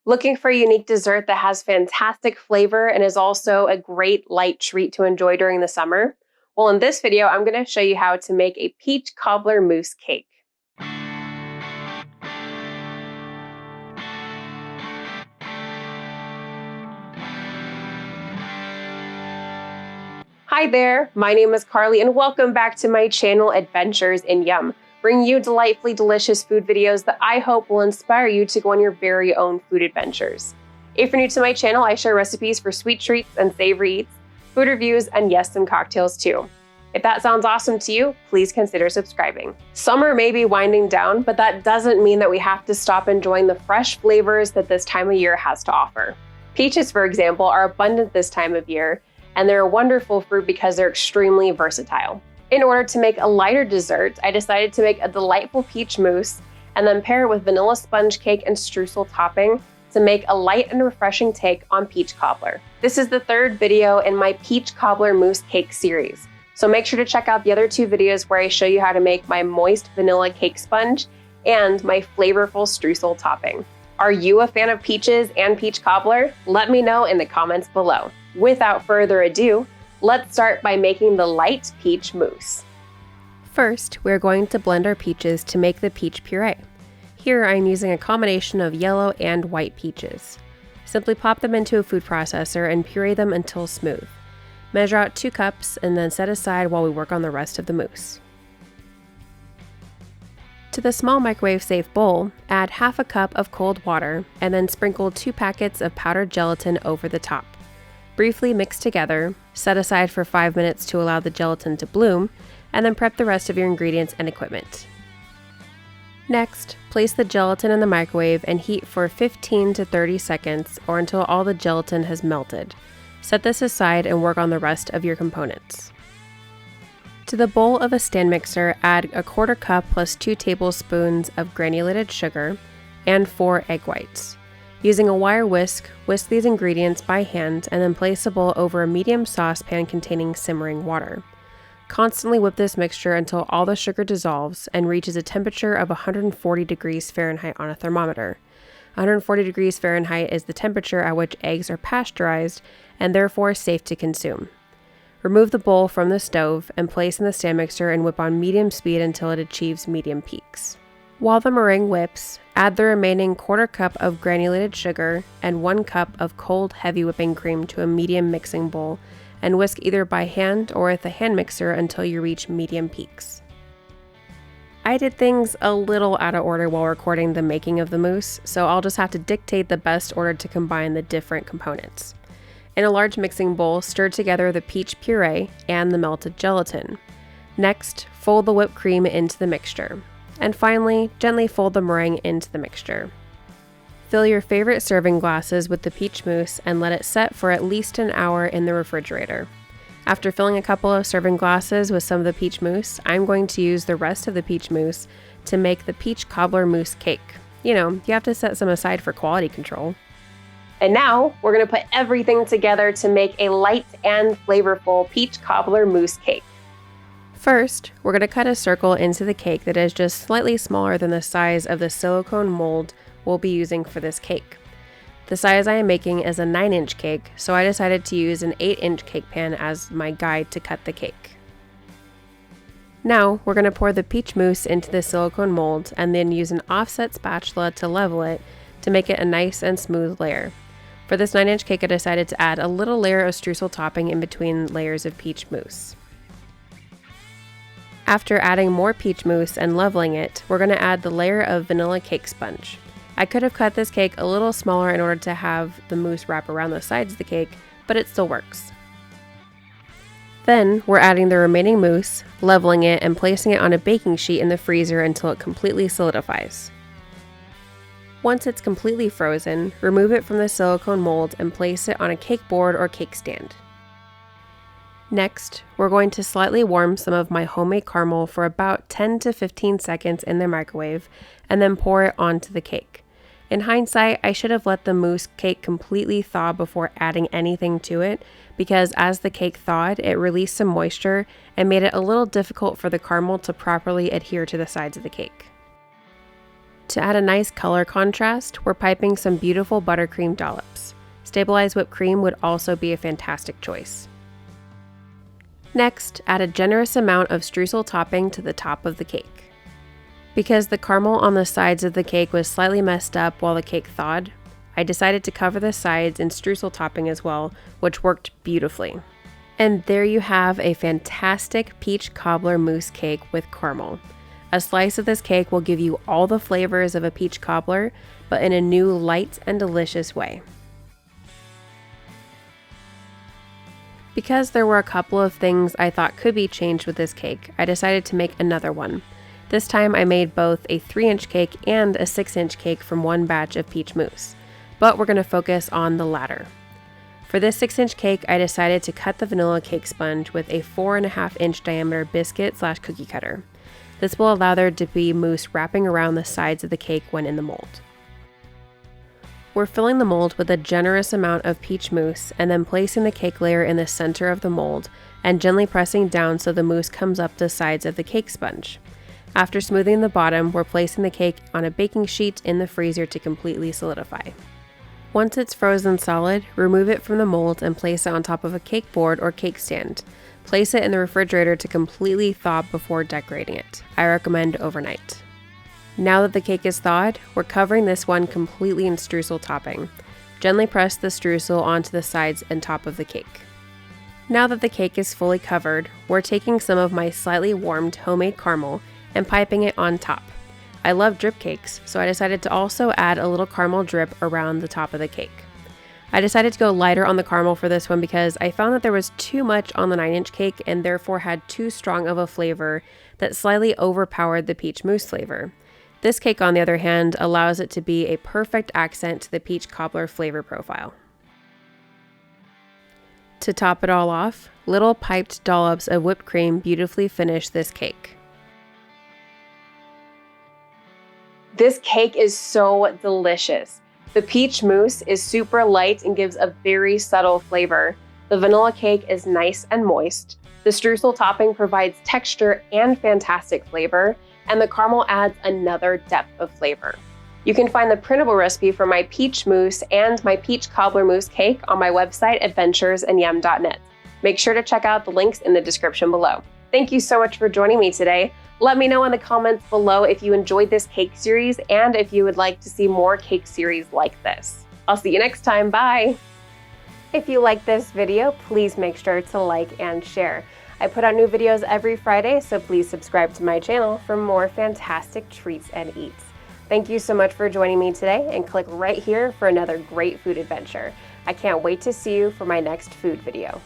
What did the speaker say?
Looking for a unique dessert that has fantastic flavor and is also a great light treat to enjoy during the summer? Well, in this video, I'm going to show you how to make a peach cobbler mousse cake. Hi there, my name is Carly and welcome back to my channel Adventures in Yum, bringing you delightfully delicious food videos that I hope will inspire you to go on your very own food adventures. If you're new to my channel, I share recipes for sweet treats and savory eats, food reviews, and yes, some cocktails too. If that sounds awesome to you, please consider subscribing. Summer may be winding down, but that doesn't mean that we have to stop enjoying the fresh flavors that this time of year has to offer. Peaches, for example, are abundant this time of year, and they're a wonderful fruit because they're extremely versatile. In order to make a lighter dessert, I decided to make a delightful peach mousse and then pair it with vanilla sponge cake and streusel topping to make a light and refreshing take on peach cobbler. This is the third video in my peach cobbler mousse cake series, so make sure to check out the other two videos where I show you how to make my moist vanilla cake sponge and my flavorful streusel topping. Are you a fan of peaches and peach cobbler? Let me know in the comments below. Without further ado, let's start by making the light peach mousse. First, we're going to blend our peaches to make the peach puree. Here I'm using a combination of yellow and white peaches. Simply pop them into a food processor and puree them until smooth. Measure out 2 cups and then set aside while we work on the rest of the mousse. To the small microwave-safe bowl, add half a cup of cold water and then sprinkle 2 packets of powdered gelatin over the top. Briefly mix together, set aside for 5 minutes to allow the gelatin to bloom, and then prep the rest of your ingredients and equipment. Next, place the gelatin in the microwave and heat for 15 to 30 seconds or until all the gelatin has melted. Set this aside and work on the rest of your components. To the bowl of a stand mixer, add a 1/4 cup plus 2 tablespoons of granulated sugar and 4 egg whites. Using a wire whisk these ingredients by hand and then place a bowl over a medium saucepan containing simmering water. Constantly whip this mixture until all the sugar dissolves and reaches a temperature of 140 degrees Fahrenheit on a thermometer. 140 degrees Fahrenheit is the temperature at which eggs are pasteurized and therefore safe to consume. Remove the bowl from the stove and place in the stand mixer and whip on medium speed until it achieves medium peaks. While the meringue whips, add the remaining 1/4 cup of granulated sugar and 1 cup of cold heavy whipping cream to a medium mixing bowl and whisk either by hand or with a hand mixer until you reach medium peaks. I did things a little out of order while recording the making of the mousse, so I'll just have to dictate the best order to combine the different components. In a large mixing bowl, stir together the peach puree and the melted gelatin. Next, fold the whipped cream into the mixture. And finally, gently fold the meringue into the mixture. Fill your favorite serving glasses with the peach mousse and let it set for at least an hour in the refrigerator. After filling a couple of serving glasses with some of the peach mousse, I'm going to use the rest of the peach mousse to make the peach cobbler mousse cake. You know, you have to set some aside for quality control. And now, we're going to put everything together to make a light and flavorful peach cobbler mousse cake. First, we're going to cut a circle into the cake that is just slightly smaller than the size of the silicone mold we'll be using for this cake. The size I am making is a 9-inch cake, so I decided to use an 8-inch cake pan as my guide to cut the cake. Now, we're going to pour the peach mousse into the silicone mold and then use an offset spatula to level it to make it a nice and smooth layer. For this 9-inch cake, I decided to add a little layer of streusel topping in between layers of peach mousse. After adding more peach mousse and leveling it, we're going to add the layer of vanilla cake sponge. I could have cut this cake a little smaller in order to have the mousse wrap around the sides of the cake, but it still works. Then, we're adding the remaining mousse, leveling it, and placing it on a baking sheet in the freezer until it completely solidifies. Once it's completely frozen, remove it from the silicone mold and place it on a cake board or cake stand. Next, we're going to slightly warm some of my homemade caramel for about 10 to 15 seconds in the microwave and then pour it onto the cake. In hindsight, I should have let the mousse cake completely thaw before adding anything to it because as the cake thawed, it released some moisture and made it a little difficult for the caramel to properly adhere to the sides of the cake. To add a nice color contrast, we're piping some beautiful buttercream dollops. Stabilized whipped cream would also be a fantastic choice. Next, add a generous amount of streusel topping to the top of the cake. Because the caramel on the sides of the cake was slightly messed up while the cake thawed, I decided to cover the sides in streusel topping as well, which worked beautifully. And there you have a fantastic peach cobbler mousse cake with caramel. A slice of this cake will give you all the flavors of a peach cobbler, but in a new, light and delicious way. Because there were a couple of things I thought could be changed with this cake, I decided to make another one. This time I made both a 3-inch cake and a 6-inch cake from one batch of peach mousse, but we're going to focus on the latter. For this 6-inch cake, I decided to cut the vanilla cake sponge with a 4.5-inch diameter biscuit/cookie cutter. This will allow there to be mousse wrapping around the sides of the cake when in the mold. We're filling the mold with a generous amount of peach mousse and then placing the cake layer in the center of the mold and gently pressing down so the mousse comes up the sides of the cake sponge. After smoothing the bottom, we're placing the cake on a baking sheet in the freezer to completely solidify. Once it's frozen solid, remove it from the mold and place it on top of a cake board or cake stand. Place it in the refrigerator to completely thaw before decorating it. I recommend overnight. Now that the cake is thawed, we're covering this one completely in streusel topping. Gently press the streusel onto the sides and top of the cake. Now that the cake is fully covered, we're taking some of my slightly warmed homemade caramel and piping it on top. I love drip cakes, so I decided to also add a little caramel drip around the top of the cake. I decided to go lighter on the caramel for this one because I found that there was too much on the 9-inch cake and therefore had too strong of a flavor that slightly overpowered the peach mousse flavor. This cake, on the other hand, allows it to be a perfect accent to the peach cobbler flavor profile. To top it all off, little piped dollops of whipped cream beautifully finish this cake. This cake is so delicious. The peach mousse is super light and gives a very subtle flavor. The vanilla cake is nice and moist. The streusel topping provides texture and fantastic flavor, and the caramel adds another depth of flavor. You can find the printable recipe for my peach mousse and my peach cobbler mousse cake on my website, adventuresandYum.net. Make sure to check out the links in the description below. Thank you so much for joining me today. Let me know in the comments below if you enjoyed this cake series and if you would like to see more cake series like this. I'll see you next time. Bye! If you like this video, please make sure to like and share. I put out new videos every Friday, so please subscribe to my channel for more fantastic treats and eats. Thank you so much for joining me today, and click right here for another great food adventure. I can't wait to see you for my next food video.